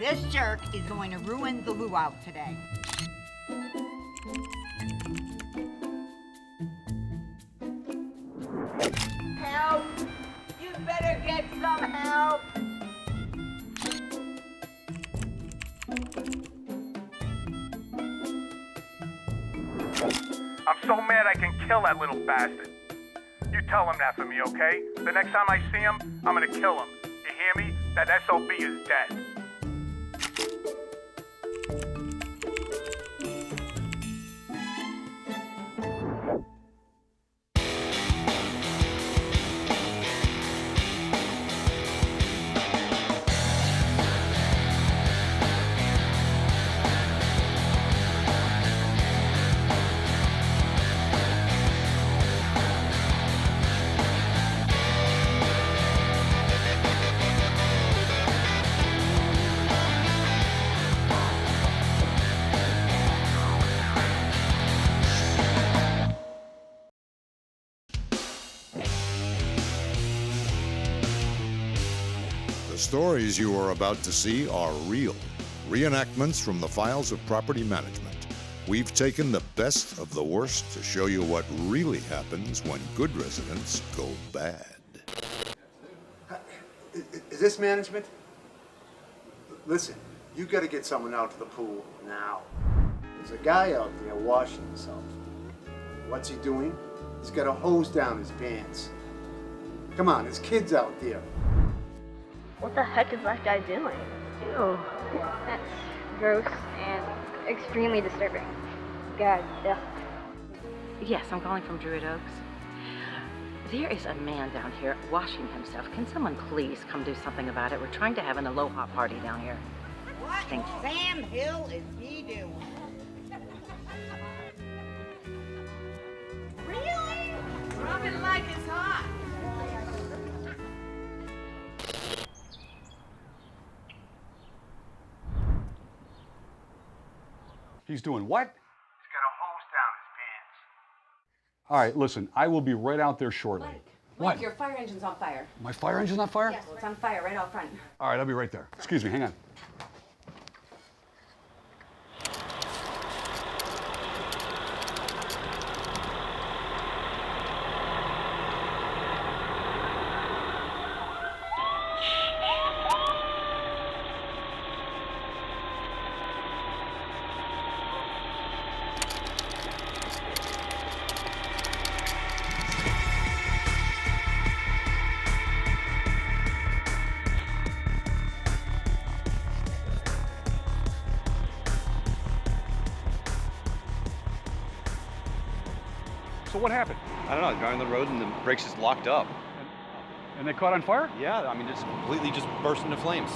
This jerk is going to ruin the luau today. Help! You better get some help! I'm so mad I can kill that little bastard. You tell him that for me, okay? The next time I see him, I'm gonna kill him. You hear me? That SOB is dead. The stories you are about to see are real. Reenactments from the files of property management. We've taken the best of the worst to show you what really happens when good residents go bad. Is this management? Listen, you gotta get someone out to the pool now. There's a guy out there washing himself. What's he doing? He's got a hose down his pants. Come on, there's kids out there. What the heck is that guy doing? Ew. That's gross and extremely disturbing. God, yeah. Yes, I'm calling from Druid Oaks. There is a man down here washing himself. Can someone please come do something about it? We're trying to have an aloha party down here. What Thank you. Sam Hill is he doing? Really? Rub it like it's hot. He's doing what? He's got a hose down his pants. All right, listen, I will be right out there shortly. What? Your fire engine's on fire. My fire engine's on fire? Yes, it's on fire right out front. All right, I'll be right there. Excuse me, hang on. So what happened? I don't know, driving the road and the brakes just locked up. And they caught on fire? Yeah, I mean, it's completely just burst into flames.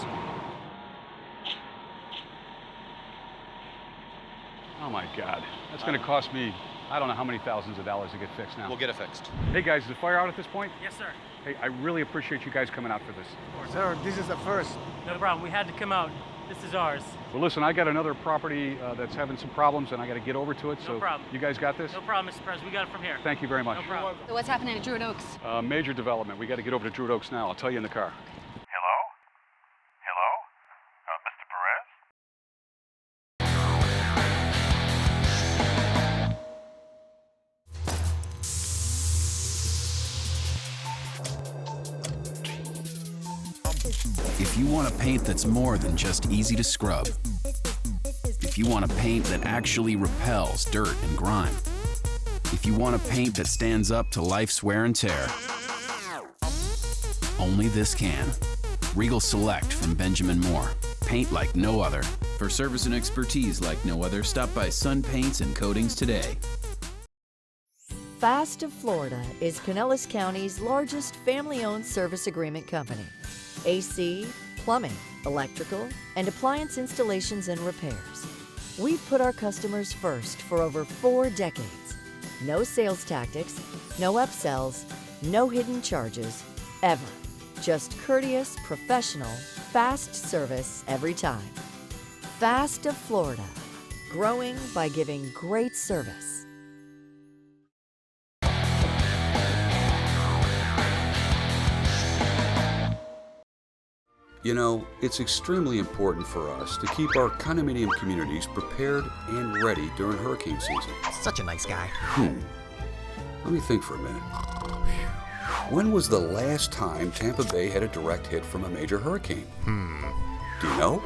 Oh my God. That's gonna cost me, I don't know how many thousands of dollars to get fixed now. We'll get it fixed. Hey guys, is the fire out at this point? Yes, sir. Hey, I really appreciate you guys coming out for this. Sir, this is the first. No problem. We had to come out. This is ours. Well, listen, I got another property that's having some problems and I gotta get over to it, No so problem. you guys got this? No problem, Mr. President. We got it from here. Thank you very much. No problem. So what's happening at Druid Oaks? Major development. We gotta get over to Druid Oaks now. I'll tell you in the car. Hello? Hello? Mr. Perez? If you want a paint that's more than just easy to scrub, if you want a paint that actually repels dirt and grime, if you want a paint that stands up to life's wear and tear, only this can. Regal Select from Benjamin Moore. Paint like no other. For service and expertise like no other, stop by Sun Paints and Coatings today. Fast of Florida is Pinellas County's largest family-owned service agreement company. AC, plumbing, electrical, and appliance installations and repairs. We've put our customers first for over 4 decades. No sales tactics, no upsells, no hidden charges, ever. Just courteous, professional, fast service every time. Fast of Florida, growing by giving great service. You know, it's extremely important for us to keep our condominium communities prepared and ready during hurricane season. Such a nice guy. Let me think for a minute. When was the last time Tampa Bay had a direct hit from a major hurricane? Do you know?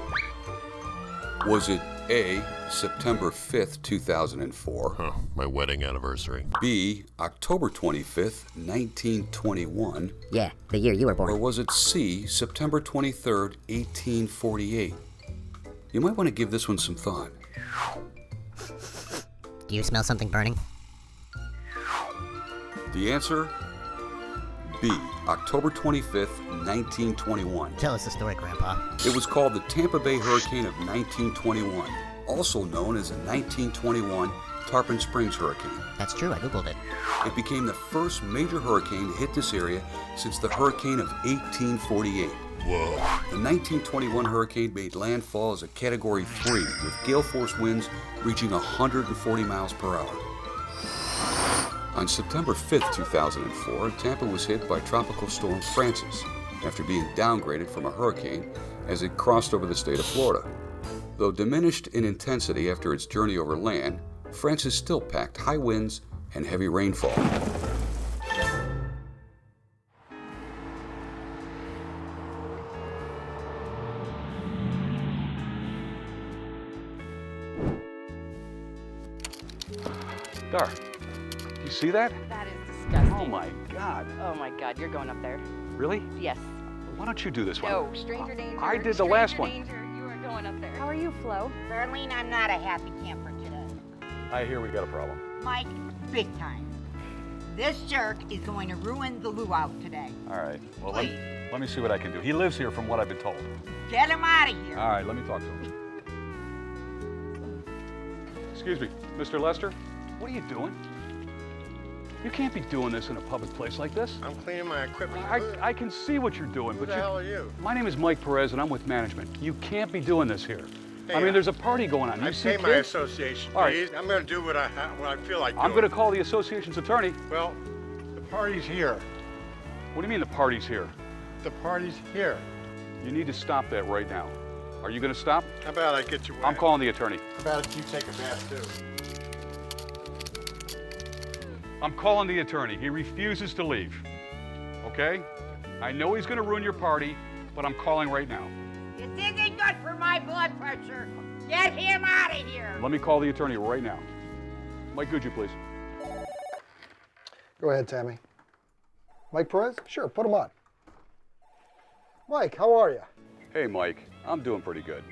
Was it A, September 5th, 2004? My wedding anniversary. B, October 25th, 1921? Yeah, the year you were born. Or was it C, September 23rd, 1848? You might want to give this one some thought. Do you smell something burning? The answer? B, October 25th, 1921. Tell us the story, Grandpa. It was called the Tampa Bay Hurricane of 1921, also known as the 1921 Tarpon Springs Hurricane. That's true, I googled it. It became the first major hurricane to hit this area since the hurricane of 1848. Whoa. The 1921 hurricane made landfall as a Category 3 with gale force winds reaching 140 miles per hour. On September 5th, 2004, Tampa was hit by Tropical Storm Francis after being downgraded from a hurricane as it crossed over the state of Florida. Though diminished in intensity after its journey over land, Francis still packed high winds and heavy rainfall. Dar, you see that? That is disgusting. Oh my God. Oh my God, you're going up there. Really? Yes. Why don't you do this one? No, stranger danger. I did the last one. Stranger danger, you are going up there. How are you, Flo? Darlene, I'm not a happy camper today. I hear we got a problem. Mike, big time. This jerk is going to ruin the luau today. All right. Well, Please. let me see what I can do. He lives here from what I've been told. Get him out of here. All right, let me talk to him. Excuse me, Mr. Lester, what are you doing? You can't be doing this in a public place like this. I'm cleaning my equipment. I can see what you're doing, Who but the hell are you? My name is Mike Perez, and I'm with management. You can't be doing this here. Hey, I mean, there's a party going on. You I see pay my kids? association All right. fees. I'm going to do what I feel like doing. I'm going to call the association's attorney. Well, the party's here. What do you mean the party's here? The party's here. You need to stop that right now. Are you going to stop? How about I get you wet? I'm calling the attorney. How about if you take a bath too? I'm calling the attorney. He refuses to leave. Okay? I know he's going to ruin your party, but I'm calling right now. This isn't good for my blood pressure. Get him out of here. Let me call the attorney right now. Mike Gucci, please. Go ahead, Tammy. Mike Perez? Sure, put him on. Mike, how are you? Hey, Mike. I'm doing pretty good.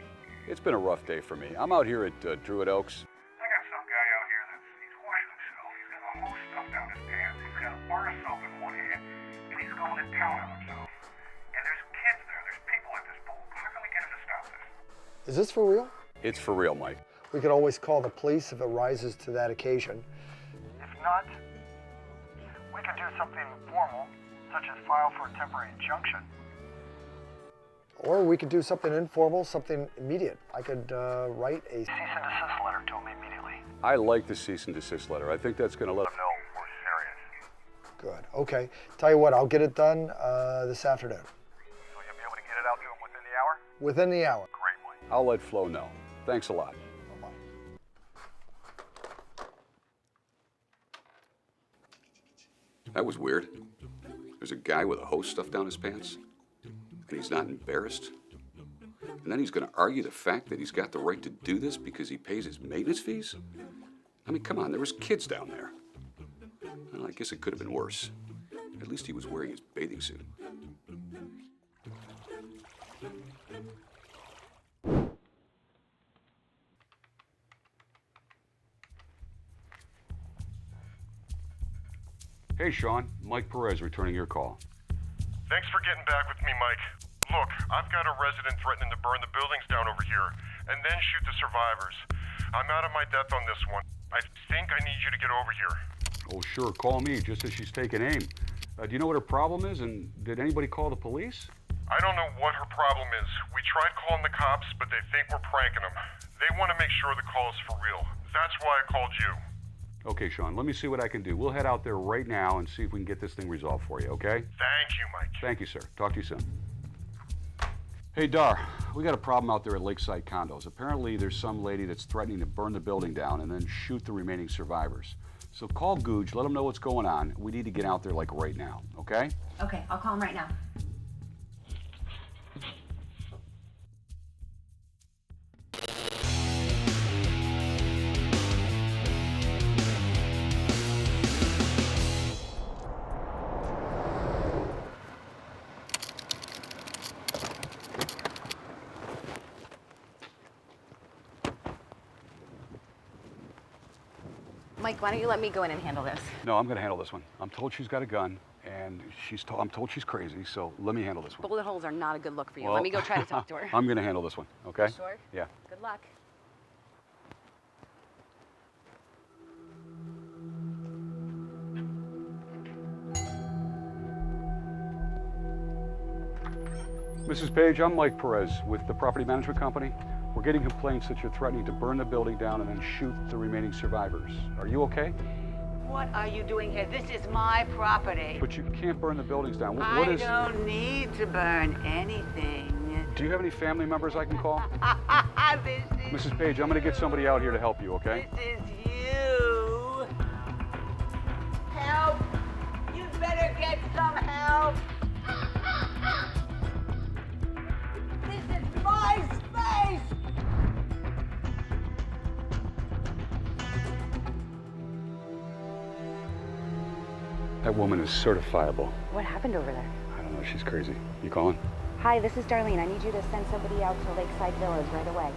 It's been a rough day for me. I'm out here at Druid Oaks. I got some guy out here he's washing himself. He's got a whole stuff down his pants. He's got a bar of soap in one hand, and he's going to town on himself. And there's kids there. There's people at this pool. How can we get him to stop this? Is this for real? It's for real, Mike. We could always call the police if it rises to that occasion. If not, we could do something formal, such as file for a temporary injunction. Or we could do something informal, something immediate. I could write a cease and desist letter to him immediately. I like the cease and desist letter. I think that's going to let them know we're serious. Good. Okay. Tell you what, I'll get it done this afternoon. So you'll be able to get it out to him within the hour? Within the hour. Great, Mike. I'll let Flo know. Thanks a lot. Bye-bye. That was weird. There's a guy with a hose stuffed down his pants, and he's not embarrassed. And then he's going to argue the fact that he's got the right to do this because he pays his maintenance fees? I mean, come on, there was kids down there. Well, I guess it could have been worse. At least he was wearing his bathing suit. Hey, Sean. Mike Perez returning your call. Thanks for getting back with me, Mike. Look, I've got a resident threatening to burn the buildings down over here and then shoot the survivors. I'm out of my depth on this one. I think I need you to get over here. Oh, sure. Call me just as she's taking aim. Do you know what her problem is, and did anybody call the police? I don't know what her problem is. We tried calling the cops, but they think we're pranking them. They want to make sure the call is for real. That's why I called you. Okay, Sean, let me see what I can do. We'll head out there right now and see if we can get this thing resolved for you, okay? Thank you, Mike. Thank you, sir. Talk to you soon. Hey, Dar, we got a problem out there at Lakeside Condos. Apparently, there's some lady that's threatening to burn the building down and then shoot the remaining survivors. So call Googe, let them know what's going on. We need to get out there like right now, okay? Okay, I'll call him right now. Mike, why don't you let me go in and handle this? No, I'm gonna handle this one. I'm told she's got a gun, and I'm told she's crazy, so let me handle this one. Bullet holes are not a good look for you. Well, Let me go try to talk to her. I'm gonna handle this one, okay? You sure? Yeah. Good luck. Mrs. Page, I'm Mike Perez with the property management company. We're getting complaints that you're threatening to burn the building down and then shoot the remaining survivors. Are you okay? What are you doing here? This is my property. But you can't burn the buildings down. I don't need to burn anything. Do you have any family members I can call? This is Mrs. Page, I'm going to get somebody out here to help you, okay? This is you. Help! You better get some help. This is my space. That woman is certifiable. What happened over there? I don't know, she's crazy. You calling? Hi, this is Darlene. I need you to send somebody out to Lakeside Villas right away.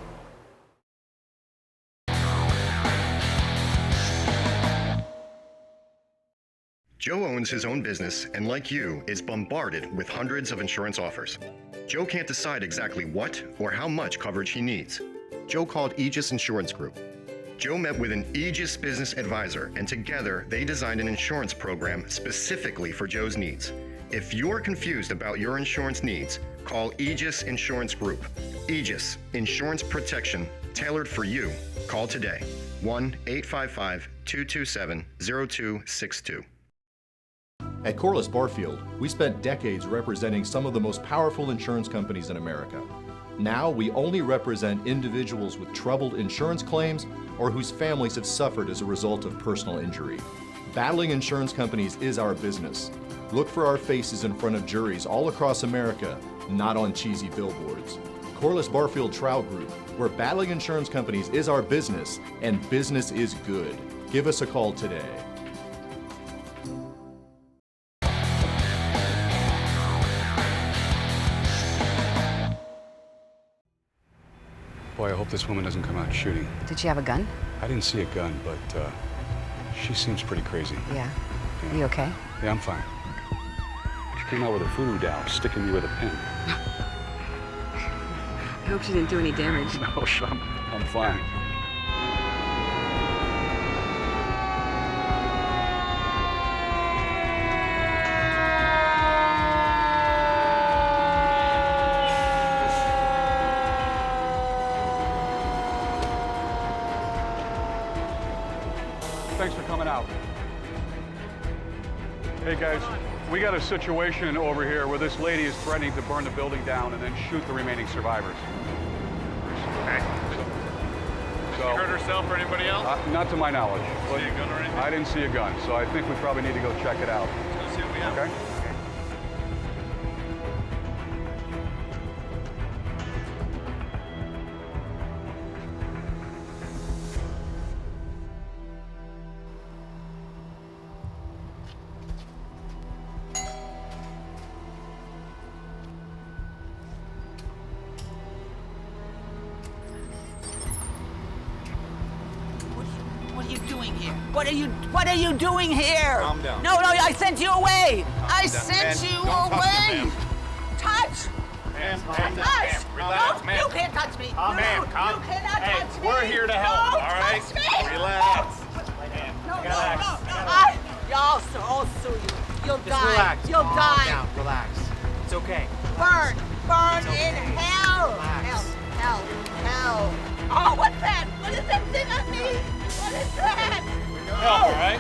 Joe owns his own business and, like you, is bombarded with hundreds of insurance offers. Joe can't decide exactly what or how much coverage he needs. Joe called Aegis Insurance Group. Joe met with an Aegis business advisor, and together they designed an insurance program specifically for Joe's needs. If you're confused about your insurance needs, call Aegis Insurance Group. Aegis, insurance protection tailored for you. Call today. 1-855-227-0262. At Corliss Barfield, we spent decades representing some of the most powerful insurance companies in America. Now we only represent individuals with troubled insurance claims or whose families have suffered as a result of personal injury. Battling insurance companies is our business. Look for our faces in front of juries all across America, not on cheesy billboards. Corliss Barfield Trial Group, where battling insurance companies is our business and business is good. Give us a call today. Boy, I hope this woman doesn't come out shooting. Did she have a gun? I didn't see a gun, but she seems pretty crazy. Yeah. You okay? Yeah, I'm fine. She came out with a voodoo doll, sticking me with a pin. I hope she didn't do any damage. No, I'm fine. Thanks for coming out. Hey guys, we got a situation over here where this lady is threatening to burn the building down and then shoot the remaining survivors. Okay. So, She hurt herself or anybody else? Not to my knowledge. See a gun or anything? I didn't see a gun, so I think we probably need to go check it out. Let's see what we have. Okay? What are you doing here? What are you doing here? Calm down. No, I sent you away. I down. sent Man, you don't touch away. him, Touch. Ma'am, Touch. relax, No, ma'am. you can't touch me. Ma'am, You calm. cannot Hey, touch me. we're here to help, Don't all right? touch me. Relax. No, Relax. I'll sue you. You'll Just die. relax. You'll Calm die. down. Relax. It's okay. Burn It's okay. in hell. Relax. Hell. Oh, what's that? What is that thing on me? What is that? Help, all right?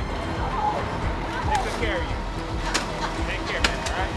Take good care of you. Take care, man, all right?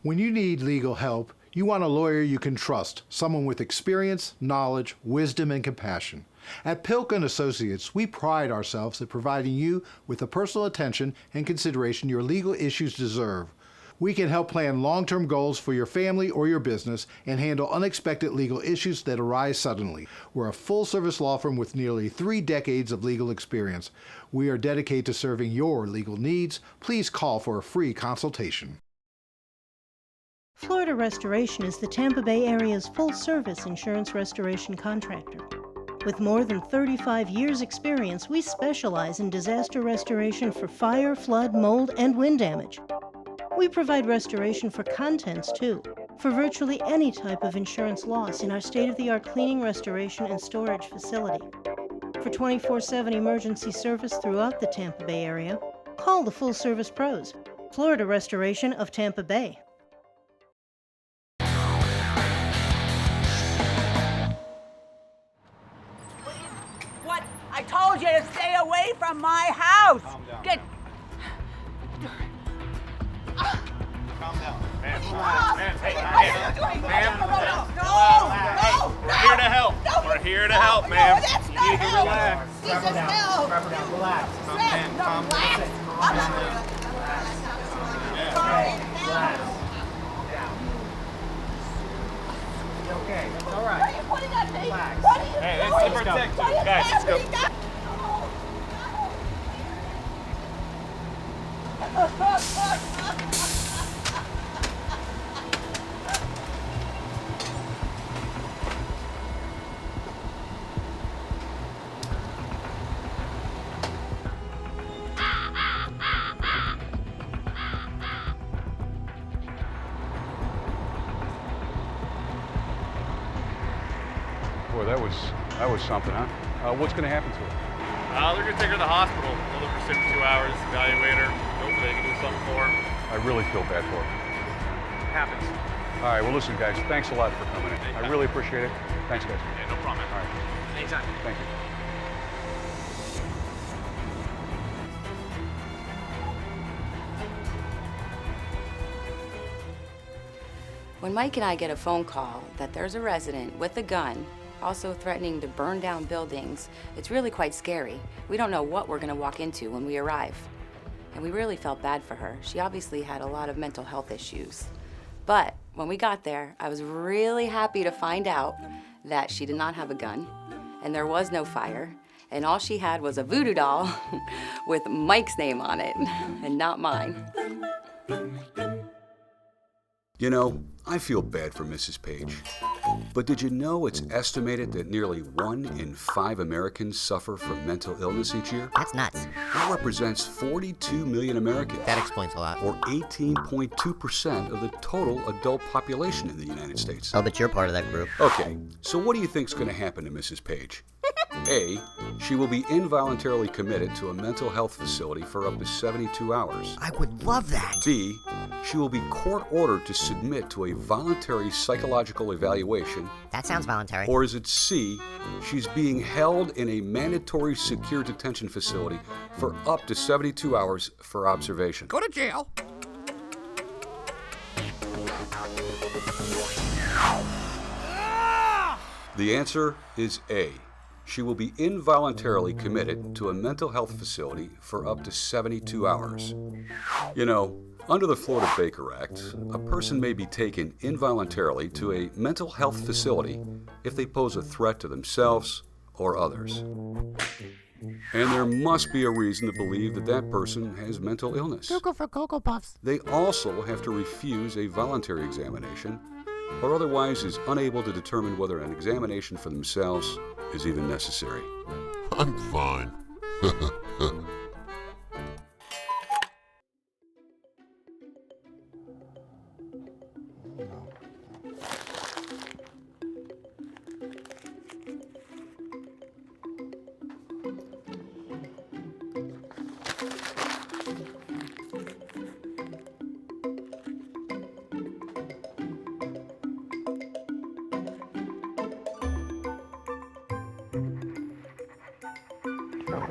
When you need legal help, you want a lawyer you can trust, someone with experience, knowledge, wisdom, and compassion. At Pilk & Associates, we pride ourselves at providing you with the personal attention and consideration your legal issues deserve. We can help plan long-term goals for your family or your business and handle unexpected legal issues that arise suddenly. We're a full-service law firm with nearly 3 decades of legal experience. We are dedicated to serving your legal needs. Please call for a free consultation. Florida Restoration is the Tampa Bay area's full-service insurance restoration contractor. With more than 35 years' experience, we specialize in disaster restoration for fire, flood, mold, and wind damage. We provide restoration for contents, too, for virtually any type of insurance loss in our state-of-the-art cleaning, restoration, and storage facility. For 24/7 emergency service throughout the Tampa Bay area, call the full-service pros, Florida Restoration of Tampa Bay. What? I told you to stay away from my house. Calm down. Get. Calm down. Ma'am. Ah! Ma'am. Hey, What are you doing? Ma'am. No! We're here to help. We're here to help, ma'am. That's You not need to help. relax. This is help. Strap her down. Relax. Calm down. Calm down. I'm not Okay, it's all right. What are you putting on me? Relax. What are you Hey, doing? let's protect you. Guys, let's go. Boy, that was something, huh? What's going to happen to her? They're going to take her to the hospital. Hold her for 72 hours, evaluate her. Hopefully they can do something for her. I really feel bad for her. Happens. All right, well, listen, guys, thanks a lot for coming in. I really appreciate it. Thanks, guys. Yeah, no problem. All right. Anytime. Thank you. When Mike and I get a phone call that there's a resident with a gun also threatening to burn down buildings, it's really quite scary. We don't know what we're going to walk into when we arrive. And we really felt bad for her. She obviously had a lot of mental health issues. But when we got there, I was really happy to find out that she did not have a gun, and there was no fire, and all she had was a voodoo doll with Mike's name on it, and not mine. You know, I feel bad for Mrs. Page. But did you know it's estimated that nearly 1 in 5 Americans suffer from mental illness each year? That's nuts. That represents 42 million Americans. That explains a lot. Or 18.2% of the total adult population in the United States. Oh, but you're part of that group. Okay, so what do you think's going to happen to Mrs. Page? A, she will be involuntarily committed to a mental health facility for up to 72 hours. I would love that. B, she will be court-ordered to submit to a voluntary psychological evaluation. That sounds voluntary. Or is it C, she's being held in a mandatory secure detention facility for up to 72 hours for observation? Go to jail. The answer is A. She will be involuntarily committed to a mental health facility for up to 72 hours. You know, under the Florida Baker Act, a person may be taken involuntarily to a mental health facility if they pose a threat to themselves or others. And there must be a reason to believe that that person has mental illness. Google for Cocoa Puffs. They also have to refuse a voluntary examination or otherwise is unable to determine whether an examination for themselves is even necessary. I'm fine.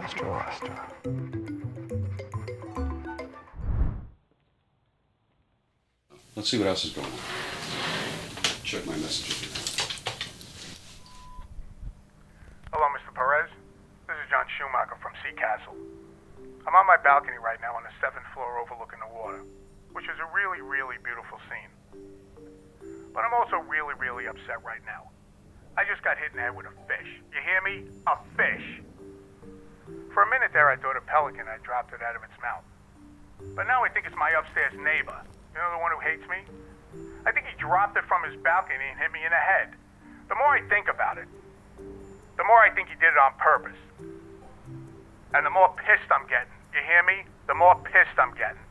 Mr. Lester. Let's see what else is going on. Check my messages here. Hello, Mr. Perez. This is John Schumacher from Sea Castle. I'm on my balcony right now on the 7th floor overlooking the water, which is a really, really beautiful scene. But I'm also really, really upset right now. I just got hit in the head with a fish. You hear me? A fish. For a minute there, I thought a pelican had dropped it out of its mouth. But now I think it's my upstairs neighbor. You know, the one who hates me? I think he dropped it from his balcony and hit me in the head. The more I think about it, the more I think he did it on purpose. And the more pissed I'm getting. You hear me? The more pissed I'm getting.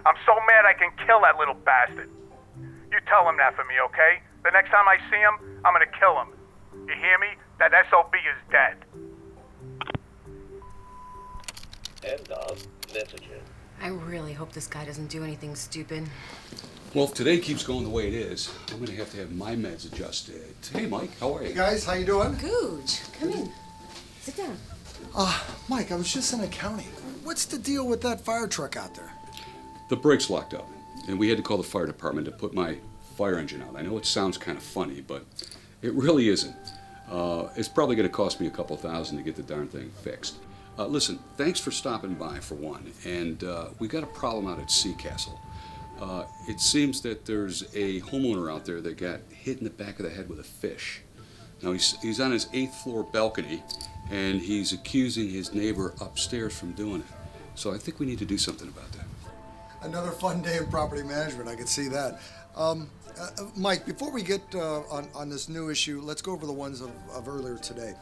I'm so mad I can kill that little bastard. You tell him that for me, okay? The next time I see him, I'm gonna kill him. You hear me? That SOB is dead. End of messages. I really hope this guy doesn't do anything stupid. Well, if today keeps going the way it is, I'm going to have my meds adjusted. Hey, Mike, how are you? Hey guys, how you doing? Gooch, come in. Sit down. Mike, I was just in accounting. What's the deal with that fire truck out there? The brakes locked up, and we had to call the fire department to put my fire engine out. I know it sounds kind of funny, but it really isn't. It's probably going to cost me a couple $1,000 to get the darn thing fixed. Listen, thanks for stopping by, for one. And we got a problem out at Sea Castle. It seems that there's a homeowner out there that got hit in the back of the head with a fish. Now, he's on his 8th floor balcony, and he's accusing his neighbor upstairs from doing it. So I think we need to do something about that. Another fun day in property management, I could see that. Mike, before we get on this new issue, let's go over the ones of earlier today.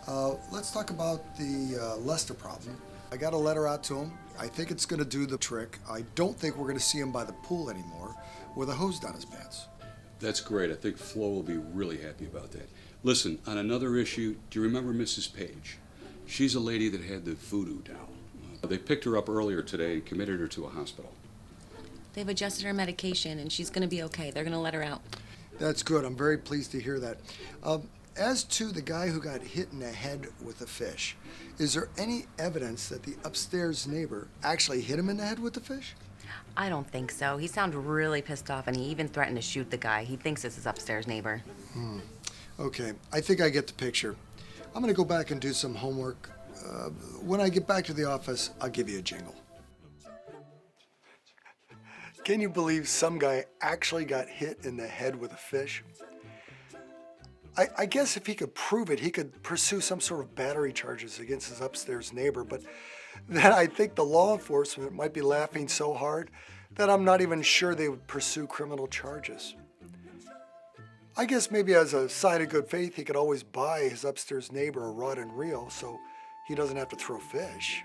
Let's talk about the Lester problem. I got a letter out to him. I think it's going to do the trick. I don't think we're going to see him by the pool anymore with a hose down his pants. That's great. I think Flo will be really happy about that. Listen, on another issue, do you remember Mrs. Page? She's a lady that had the voodoo doll. They picked her up earlier today and committed her to a hospital. They've adjusted her medication, and she's going to be okay. They're going to let her out. That's good. I'm very pleased to hear that. As to the guy who got hit in the head with a fish, is there any evidence that the upstairs neighbor actually hit him in the head with the fish? I don't think so. He sounded really pissed off, and he even threatened to shoot the guy. He thinks it's his upstairs neighbor. Okay, I think I get the picture. I'm going to go back and do some homework. When I get back to the office, I'll give you a jingle. Can you believe some guy actually got hit in the head with a fish? I guess if he could prove it, he could pursue some sort of battery charges against his upstairs neighbor, but then I think the law enforcement might be laughing so hard that I'm not even sure they would pursue criminal charges. I guess maybe as a sign of good faith, he could always buy his upstairs neighbor a rod and reel so he doesn't have to throw fish.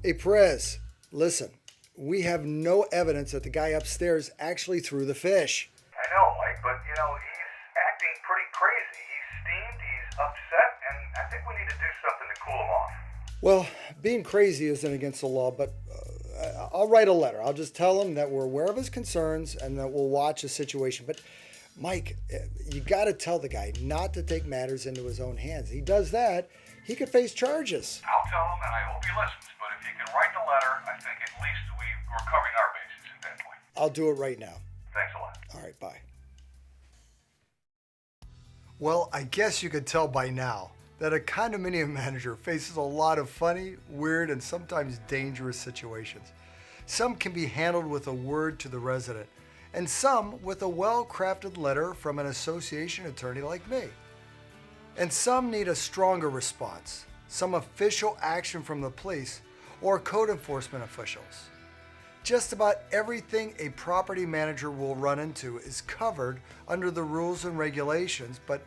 Hey, Perez, listen, we have no evidence that the guy upstairs actually threw the fish. I know, Mike, but, you know, he's acting pretty crazy. He's steamed, he's upset, and I think we need to do something to cool him off. Well, being crazy isn't against the law, but I'll write a letter. I'll just tell him that we're aware of his concerns and that we'll watch the situation. But, Mike, you got to tell the guy not to take matters into his own hands. He does that, he could face charges. I'll tell him, and I hope he listens, but if you can write the letter, I think at least we're covering our bases at that point. I'll do it right now. Thanks a lot. All right, bye. Well, I guess you could tell by now that a condominium manager faces a lot of funny, weird, and sometimes dangerous situations. Some can be handled with a word to the resident, and some with a well-crafted letter from an association attorney like me. And some need a stronger response, some official action from the police or code enforcement officials. Just about everything a property manager will run into is covered under the rules and regulations, but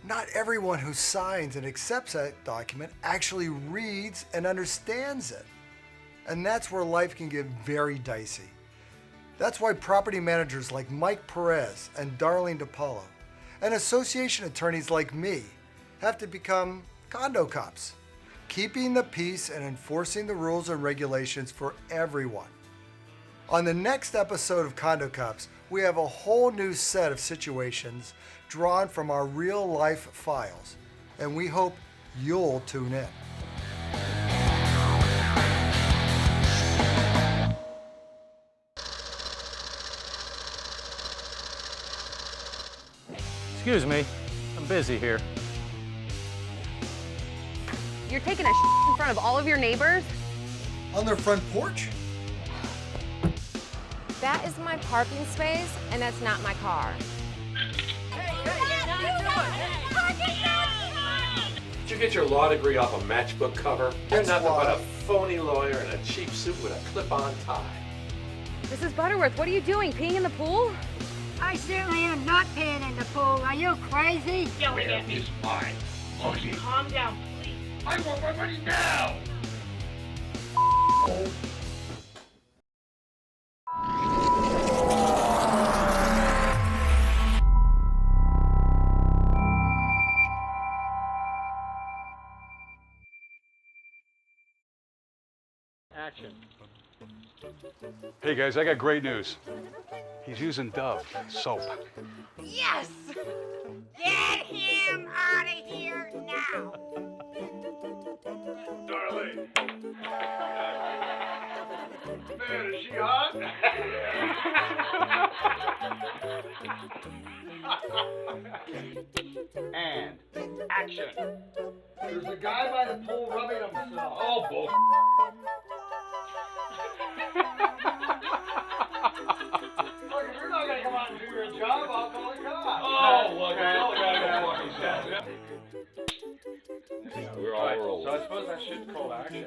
not everyone who signs and accepts that document actually reads and understands it. And that's where life can get very dicey. That's why property managers like Mike Perez and Darlene DePaulo, and association attorneys like me, have to become condo cops, keeping the peace and enforcing the rules and regulations for everyone. On the next episode of Condo Cops, we have a whole new set of situations drawn from our real-life files, and we hope you'll tune in. Excuse me, I'm busy here. You're taking a in front of all of your neighbors? On their front porch? That is my parking space, and that's not my car. Did you get your law degree off a matchbook cover? You're That's nothing but why. a phony lawyer in a cheap suit with a clip-on tie. Mrs. Butterworth, what are you doing? Peeing in the pool? I certainly am not peeing in the pool. Are you crazy? Yelling at me. Mine. Monkey. Calm down, please. I want my money now! Action. Hey guys, I got great news. He's using Dove soap. Yes! Get him out of here now! Darling. Man, is she hot? And action. There's a guy by the pool rubbing himself. Oh, bull. Look, if you're not gonna come out and do your job, I'll call the cops. Oh, look, tell the guy to fuck himself. We're Right, all so I suppose I should call action.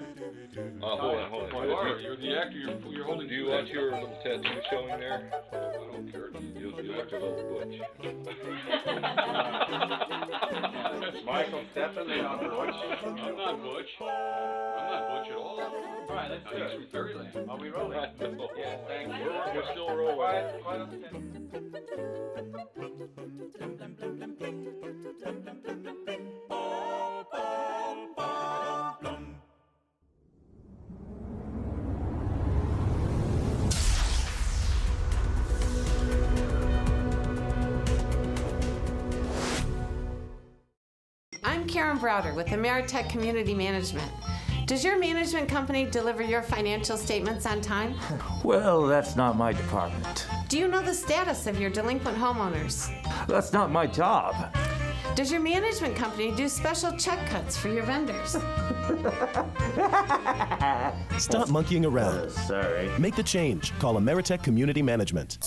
hold on. You are. You're the actor. You're holding. Do you want your little tattoo showing there? I don't care. You look a little butch. It's Michael Steppen and I'm Butch. I'm not butch. I'm not butch at all. All right, let's do it. Fairyland. Are we rolling? Yeah, thank you. We're still rolling. Quiet on the stand. I'm Karen Browder with Ameritech Community Management. Does your management company deliver your financial statements on time? Well, that's not my department. Do you know the status of your delinquent homeowners? That's not my job. Does your management company do special check cuts for your vendors? Stop monkeying around. Sorry. Make the change. Call Ameritech Community Management.